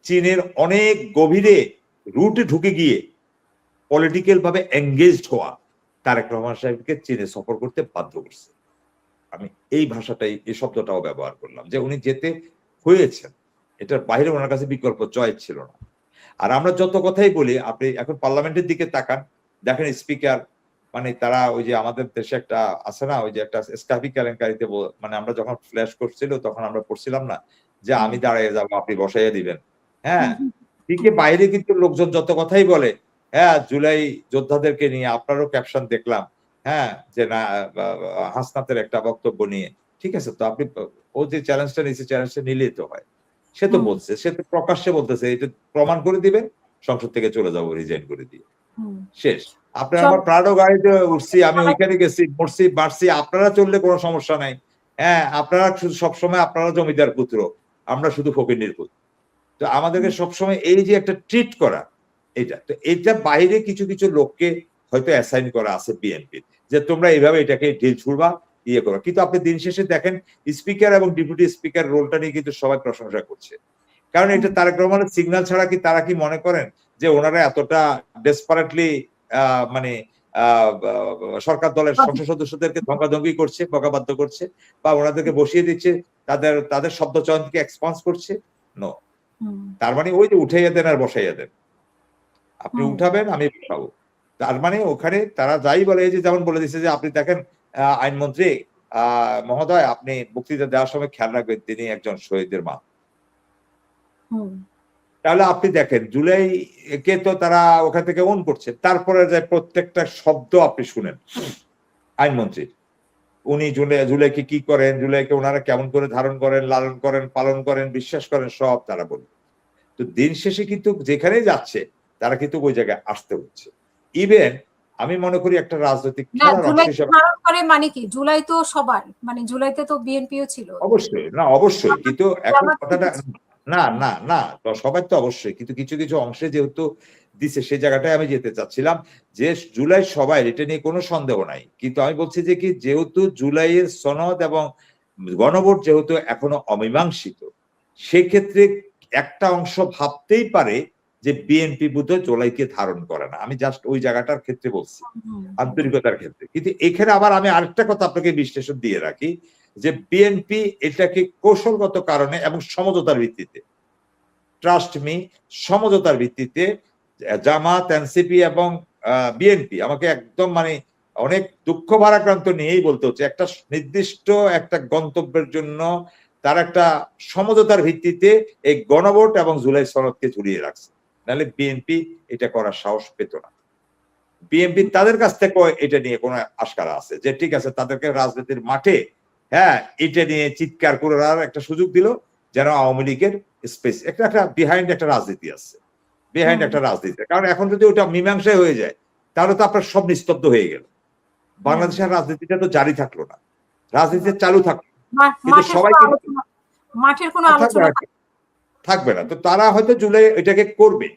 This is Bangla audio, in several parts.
চীনের অনেক গভীরে রুটে ঢুকে গিয়ে পলিটিক্যাল ভাবে এঙ্গেজড হওয়া তারেক রহমান সাহেবকে চীনে সফর করতে বাধ্য করছে। আমি এই ভাষাটাই, এই শব্দটাও ব্যবহার করলাম যে উনি যেতে হয়েছেন, এটার বাইরে ওনার কাছে বিকল্প চয়েস ছিল না। আর আমরা যত কথাই বলি, আপনি এখন পার্লামেন্টের দিকে তাকান, দেখেন স্পিকার মানে তারা ওই যে আমাদের দেশে একটা আছে না, ওই যে একটা স্কাফি কেলেঙ্কারিতে মানে আমরা যখন ফ্ল্যাশ করছিল তখন আমরা পড়ছিলাম না যে আমি দাঁড়িয়ে যাবো আপনি বসাইয়া দিবেন। হ্যাঁ, দিকে বাইরে কিন্তু লোকজন যত কথাই বলে, হ্যাঁ জুলাই যোদ্ধাদেরকে নিয়ে আপনারও ক্যাপশন দেখলাম, হ্যাঁ যে না হাসনাতের একটা বক্তব্য নিয়ে, ঠিক আছে তো আপনি ও যে চ্যালেঞ্জটা নিয়েছে চ্যালেঞ্জটা নিলেই তো হয়। সে তো বলছে, সে তো প্রকাশ্যে বলতেছে, এটা প্রমাণ করে দিবেন, সংসদ থেকে চলে যাবো রিজাইন করে দিয়ে, শেষ। আপনার আমার প্রাণও গাড়িতে উঠছি, আমি ওইখানে গেছি, মরছি বাড়ছি, আপনারা চললে কোনো সমস্যা নাই। হ্যাঁ, আপনারা সবসময় আপনারা জমিদার পুত্র, আমরা শুধু ফকির পুত্র। তো আমাদেরকে সবসময় এই যে একটা ট্রিট করা, এটা তো এটা বাইরে কিছু কিছু লোককে হয়তো অ্যাসাইন করা আছে বিএনপির, যে তোমরা এইভাবে এটাকে ঢিল ছুড়বা, ইয়ে করো। কিন্তু আপনি দিন শেষে দেখেন স্পিকার এবং ডেপুটি স্পিকার রোলটা নিয়ে কিন্তু সবাই প্রশংসা করছে। কারণ এটা তারেক রহমানের সিগন্যাল ছাড়া কি তারা কি মনে করেন যে ওনারা এতটা ডেসপারেটলি মানে সরকার দলের সংসদ সদস্যদেরকে ধমকাধমকি করছে, বকাবাধ্য করছে, বা ওনাদেরকে বসিয়ে দিচ্ছে, তাদের শব্দ চয়নকে এক্সপান্স করছে? নো। তার মানে ওই যে উঠাইয়া দেন আর বসাইয়া দেন, আপনি উঠাবেন আমি বসাবো। তার মানে ওখানে তারা যাই বলে, এই যে যেমন বলে দিচ্ছে যে আপনি দেখেন আইনমন্ত্রী মহোদয় আপনি বক্তৃতা দেওয়ার সময় খেয়াল রাখবেন তিনি একজন শহীদের মা। তাহলে আপনি দেখেন জুলাই কে তো তারা ওখান থেকে অন করছে, তারপরে যে প্রত্যেকটা শব্দ আপনি শুনেন আইনমন্ত্রী, উনি জুলাইকে কি করেন, জুলাইকে ওনারা কেমন করে ধারণ করেন, লালন করেন, পালন করেন, বিশ্বাস করেন, সব তারা বলবে। তো দিন শেষে কিন্তু যেখানেই যাচ্ছে তারা কিন্তু ওই জায়গায় আসতে হচ্ছে। ইভেন আমি মনে করি একটা রাজনৈতিক মানে কি জুলাই তো সবার, মানে জুলাইতে তো বিএনপিও ছিল, অবশ্যই না, অবশ্যই, কিন্তু এখন কথাটা না না না সবাই তো অবশ্যই, কিন্তু কিছু কিছু অংশে যেহেতু দিছে সেই জায়গাটায় আমি যেতে চাচ্ছিলাম যে জুলাই সবাই, এটা নিয়ে কোনো সন্দেহ নাই, কিন্তু আমি বলছি যে কি যেহেতু জুলাইয়ের সনদ এবং গণভোট যেহেতু এখনো অমীমাংসিত, সেক্ষেত্রে একটা অংশ ভাবতেই পারে যে বিএনপি বোধহয় জুলাইকে ধারণ করে না। আমি জাস্ট ওই জায়গাটার ক্ষেত্রে বলছি, আন্তরিকতার ক্ষেত্রে। কিন্তু এখানে আবার আমি আরেকটা কথা আপনাকে বিশ্লেষণ দিয়ে রাখি যে বিএনপি এটাকে কৌশলগত কারণে এবং সমঝোতার ভিত্তিতে, ট্রাস্ট মি, সমঝোতার ভিত্তিতে জামাত, এনসিপি এবং বিএনপি, আমাকে একদম মানে অনেক দুঃখ ভারাক্রান্ত নিয়েই বলতে হচ্ছে, একটা নির্দিষ্ট একটা গন্তব্যের জন্য তার একটা সমঝোতার ভিত্তিতে এই গণভোট এবং জুলাই সনদকে ঝুলিয়ে রাখছে, নাহলে বিএনপি এটা করার সাহস পেত না। বিএনপি তাদের কাছ থেকে এটা নিয়ে কোনো আশঙ্কা আছে যে ঠিক আছে তাদেরকে রাজনীতির মাঠে, হ্যাঁ এটা নিয়ে চিৎকার করার একটা সুযোগ দিল, যেন আওয়ামী লীগের স্পেস একটা বিহাইন্ড একটা রাজনীতি আছে, বিহাইন্ড একটা রাজনীতি। কারণ এখন যদি ওটা মীমাংসায় হয়ে যায় তাহলে তো আপনার সব নিস্তব্ধ হয়ে গেল, বাংলাদেশের রাজনীতিটা তো জারি থাকলো না, রাজনীতি চালু থাকলো, কিন্তু সবাই মাঠের কোনো আলোচনা থাকবে না। তো তারা হয়তো জুলাই এটাকে করবে,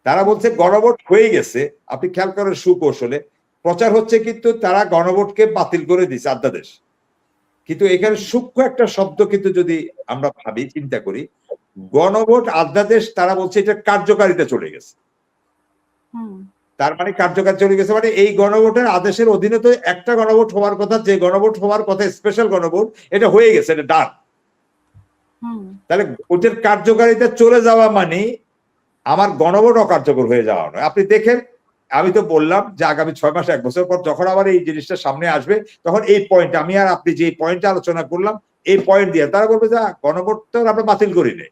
তারা বলছে গণভোট হয়ে গেছে। আপনি খেয়াল করেন সুকৌশলে প্রচার হচ্ছে, কিন্তু তারা গণভোটকে বাতিল করে দিচ্ছে অধ্যাদেশ। কিন্তু এখানে সূক্ষ্ম একটা শব্দ কিন্তু যদি আমরা ভাবি, চিন্তা করি, গণভোট অধ্যাদেশ তারা বলছে এটা কার্যকারিতা চলে গেছে। তার মানে কার্যকারী চলে গেছে, মানে এই গণভোটের আদেশের অধীনে তো একটা গণভোট হওয়ার কথা, যে গণভোট হওয়ার কথা স্পেশাল গণভোট, এটা হয়ে গেছে, এটা ডান। তাহলে ওদের কার্যকারিতা চলে যাওয়া মানে আমার গণভোট অকার্যকর হয়ে যাওয়া নয়। আপনি দেখেন, আমি তো বললাম যে আগামী 6 মাস 1 বছর পর যখন আবার এই জিনিসটা সামনে আসবে, তখন এই পয়েন্ট আমি আর আপনি যে পয়েন্টে আলোচনা করলাম এই পয়েন্ট দিয়ে তারা বলবে যে গণভোট তো আমরা বাতিল করি নাই,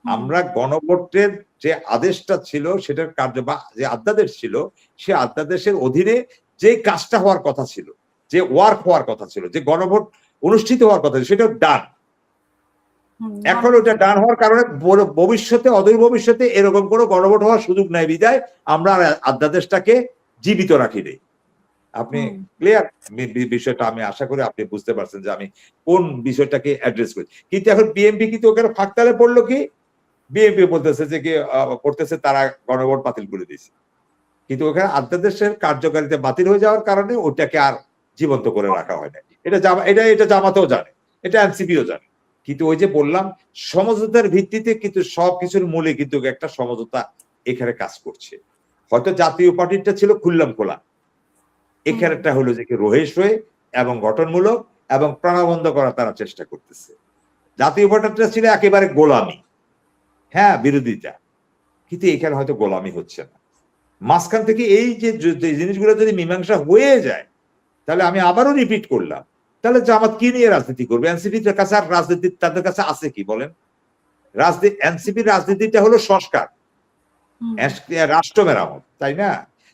আমরা গণভোটের যে আদেশটা ছিল সেটার কার্য বা যে অধ্যাদেশ ছিল, সে অধ্যাদেশের অধীনে যে কাজটা হওয়ার কথা ছিল, যে ওয়ার্ক হওয়ার কথা ছিল, যে গণভোট অনুষ্ঠিত হওয়ার কথা ছিল, সেটা ডান। এখন ওটা ডান হওয়ার কারণে ভবিষ্যতে, অদূর ভবিষ্যতে এরকম কোনো গণভোট হওয়ার সুযোগ নাই, বিদায় আমরা অধ্যাদেশটাকে জীবিত রাখি নেই। আপনি ক্লিয়ার বিষয়টা? আমি আশা করি আপনি বুঝতে পারছেন যে আমি কোন বিষয়টাকে অ্যাড্রেস করি। কিন্তু এখন বিএনপি কিন্তু ওখানে ফাঁকতালে পড়লো কি, বিএনপি বলতেছে যে কি করতেছে তারা গণভোট বাতিল করে দিয়েছে, কিন্তু ওখানে অধ্যাদেশের কার্যকারিতা বাতিল হয়ে যাওয়ার কারণে ওটাকে আর জীবন্ত করে রাখা হয় না। এটা জামাতেও জানে, এটা এনসিপিও জানে, কিন্তু ওই যে বললাম সমঝোতার ভিত্তিতে কিন্তু সবকিছুর মূলে কিন্তু একটা সমঝোতা এখানে কাজ করছে। হয়তো জাতীয় পার্টিটা ছিল খুললাম খোলা, এখানেটা হলো যে রোহেশ হয়ে এবং গঠনমূলক এবং প্রাণবন্ধ করার তারা চেষ্টা করতেছে। জাতীয় পার্টিটা ছিল একেবারে গোলামি, হ্যাঁ বিরোধিতা, কিন্তু এখানে হয়তো গোলামি হচ্ছে না। মাঝখান থেকে এই যে জিনিসগুলো যদি মীমাংসা হয়ে যায়, তাহলে আমি আবারও রিপিট করলাম, তাহলে জামাত কি নিয়ে রাজনীতি করবে? এনসিপির কাছে আর রাজনীতি তাদের কাছে আছে কি বলেন? এনসিপির রাজনীতিটা হলো সংস্কার, রাষ্ট্র মেরামত, তাই না?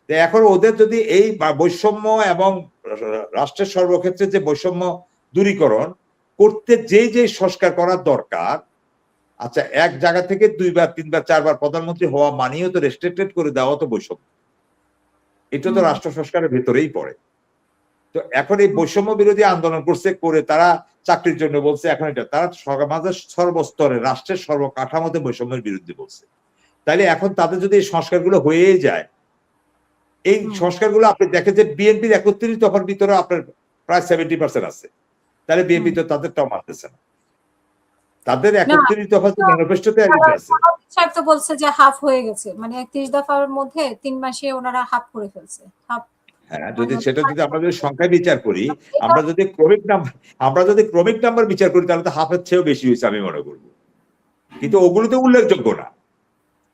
এখন ওদের যদি এই বৈষম্য এবং রাষ্ট্রের সর্বক্ষেত্রে যে বৈষম্য দূরীকরণ করতে যে সংস্কার করার দরকার, আচ্ছা এক জায়গা থেকে 2 বার 3 বার 4 বার প্রধানমন্ত্রী হওয়া মানেও তো রেস্ট্রিক্টেড করে দেওয়া তো বৈষম্য, এটা তো রাষ্ট্র সংস্কারের ভেতরেই পড়ে। তো এখন এই বৈষম্য বিরোধী আন্দোলন করছে, করে তারা চাকরির জন্য বলছে, এখন এটা তারা সমাজের সর্বস্তরে রাষ্ট্রের সর্বকাঠামোতে বৈষম্যের বিরুদ্ধে বলছে। তাইলে এখন তাদের যদি এই সংস্কারগুলো হয়ে যায়, এই সংস্কারগুলো আপনি দেখেন যে বিএনপির 31 দফার ভিতরে আপনার প্রায় 70% আছে, তাহলে বিএনপি তো তাদেরটাও মানতেছে না। তাদের 31 দফা ম্যানিফেস্টোতে আছে, সাহেব তো বলছে যে হাফ হয়ে গেছে, মানে 31 দফার মধ্যে 3 মাসে ওনারা হাফ করে ফেলছে। হাফ, হ্যাঁ, যদি সেটা যদি আমরা যদি সংখ্যায় বিচার করি, আমরা যদি ক্রমিক নাম্বার বিচার করি, তাহলে তো হাফের চেয়েও বেশি হয়েছে আমি মনে করবো। কিন্তু ওগুলো তো উল্লেখযোগ্য না।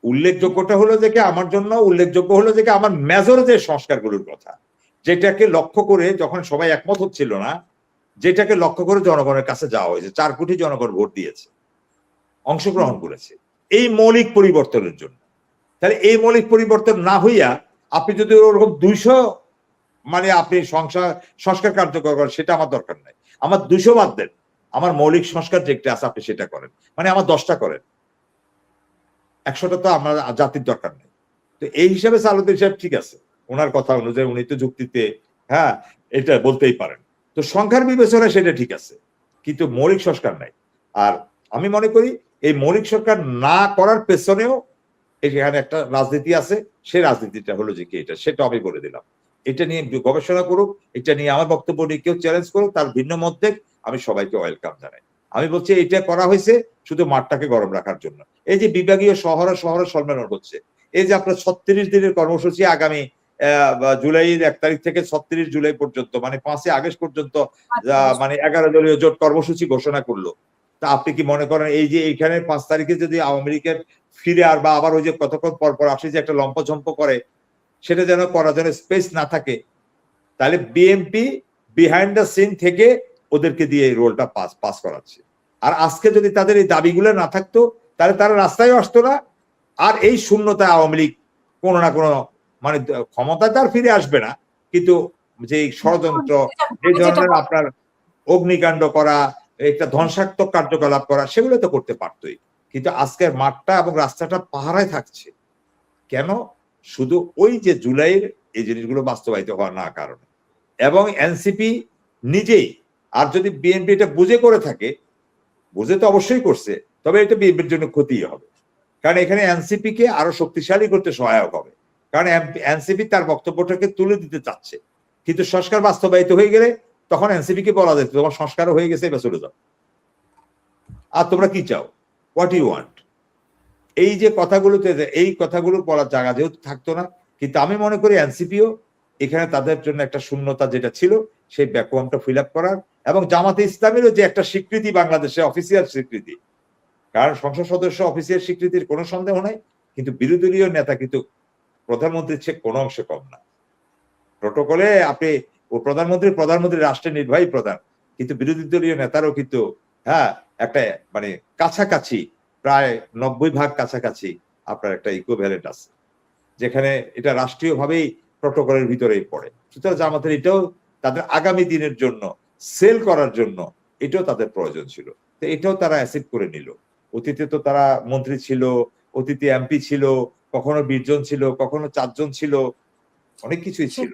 উল্লেখযোগ্যটা হলো যে আমার জন্য উল্লেখযোগ্য হলো যে আমার মেজর যে সংস্কারগুলোর কথা, যেটাকে লক্ষ্য করে যখন সবাই একমত হচ্ছিল না, যেটাকে লক্ষ্য করে জনগণের কাছে যাওয়া হয়েছে, 4 কোটি জনগণ ভোট দিয়েছে, অংশগ্রহণ করেছে এই মৌলিক পরিবর্তনের জন্য। তাহলে এই মৌলিক পরিবর্তন না হইয়া আপনি যদি ওরকম 200 মানে আপনি সংস্কার কার্যকর করেন, সেটা আমার দরকার নাই। আমার 200 বাদ দেন, আমার মৌলিক সংস্কার যেটা আছে আপনি সেটা করেন, মানে আমার 10টা করেন, 100টা তো আমার জাতির দরকার নেই। তো এই হিসাবে সালাউদ্দিন সাহেব ঠিক আছে, ওনার কথা অনুযায়ী উনি তো যুক্তিতে হ্যাঁ এটা বলতেই পারেন। তো সংখ্যার বিবেচনায় সেটা ঠিক আছে, কিন্তু মৌলিক সংস্কার নাই। আর আমি মনে করি এই মৌলিক সংস্কার না করার পেছনেও এখানে একটা রাজনীতি আছে, সেই রাজনীতিটা হলো যে কি এটা, সেটা আমি বলে দিলাম। এটা নিয়ে গবেষণা করুক, এটা নিয়ে আমার বক্তব্য নিয়ে কেউ চ্যালেঞ্জ করুক, তার ভিন্ন মত দেখ, আমি সবাইকে ওয়েলকাম জানাই। আমি বলছি এটা করা হয়েছে শুধু মাঠটাকে গরম রাখার জন্য। এই যে বিভাগীয় শহরে শহরে সম্মেলন হচ্ছে, এই যে আপনার 36 দিনের কর্মসূচি আগামী জুলাইয়ের 1 তারিখ থেকে 36 জুলাই পর্যন্ত, মানে 5 আগস্ট পর্যন্ত, মানে 11 দলীয় জোট কর্মসূচি ঘোষণা করলো। তা আপনি কি মনে করেন এই যে এইখানে 5 তারিখে যদি আওয়ামী লীগের ফিরে আর বা আবার ওই যে কতক্ষণ পর পর আসে যে একটা লম্পঝম্প করে, সেটা যেন করার জন্য স্পেস না থাকে, তাহলে বিএনপি বিহাইন্ড দ্য সিন থেকে ওদেরকে দিয়ে এই রোলটা পাস করাচ্ছে। আর আজকে যদি তাদের এই দাবিগুলো না থাকতো, তাহলে তারা রাস্তায় আসতো না, আর এই শূন্যতায় আওয়ামী লীগ কোনো না কোনো মানে ক্ষমতায় তার ফিরে আসবে না, কিন্তু যে ষড়যন্ত্র, এই ধরনের আপনার অগ্নিকাণ্ড করা, একটা ধ্বংসাত্মক কার্যকলাপ করা, সেগুলো তো করতে পারতোই। কিন্তু আজকের মাঠটা এবং রাস্তাটা পাহারায় থাকছে কেন? শুধু ওই যে জুলাইয়ের এই জিনিসগুলো বাস্তবায়িত হওয়ার না কারণে। এবং এনসিপি নিজেই, আর যদি বিএনপি এটা বুঝে করে থাকে, বুঝে তো অবশ্যই করছে, তবে এটা বিএনপির জন্য ক্ষতি হবে, কারণ এখানে এনসিপি কে আরো শক্তিশালী করতে সহায়ক হবে। কারণ এনসিপি তার বক্তব্যটাকে তুলে দিতে চাচ্ছে, কিন্তু সংস্কার বাস্তবায়িত হয়ে গেলে তখন এনসিপি কে বলা যেত তোমার সংস্কারও হয়ে গেছে, এবার চলে যাও, আর তোমরা কি চাও, হোয়াট ইউ ওয়ান্ট। এই যে কথাগুলোতে, এই কথাগুলো বলার জায়গা যেহেতু থাকতো না, কিন্তু আমি মনে করি এনসিপিও এখানে তাদের জন্য একটা শূন্যতা যেটা ছিল সেই ভ্যাকুয়ামটা ফিল আপ করার, এবং জামাতে ইসলামেরও যে একটা স্বীকৃতি, বাংলাদেশে অফিসিয়াল স্বীকৃতি, কারণ সংসদ সদস্য অফিসিয়াল স্বীকৃতির কোনো সন্দেহ নাই, কিন্তু বিরোধী দলীয় নেতা কিন্তু প্রধানমন্ত্রীর চেয়ে কোনো অংশে কম না। প্রোটোকলে আপনি প্রধানমন্ত্রী রাষ্ট্রের নির্বাহী প্রধান, কিন্তু বিরোধী দলীয় নেতারও কিন্তু হ্যাঁ একটা মানে কাছাকাছি প্রায় 90% কাছাকাছি আপনার একটা ইকুইভ্যালেন্ট আছে, যেখানে এটা রাষ্ট্রীয় ভাবেই প্রোটোকলের ভিতরেই পড়ে। সুতরাং জামাতের এটাও তাদের আগামী দিনের জন্য সেল করার জন্য এটাও তাদের প্রয়োজন ছিল, তো এটাও তারা অ্যাসেপ্ট করে নিল। অতীতে তো তারা মন্ত্রী ছিল, অতীতে এমপি ছিল, কখনো 20 জন ছিল, কখনো 4 জন ছিল, অনেক কিছুই ছিল।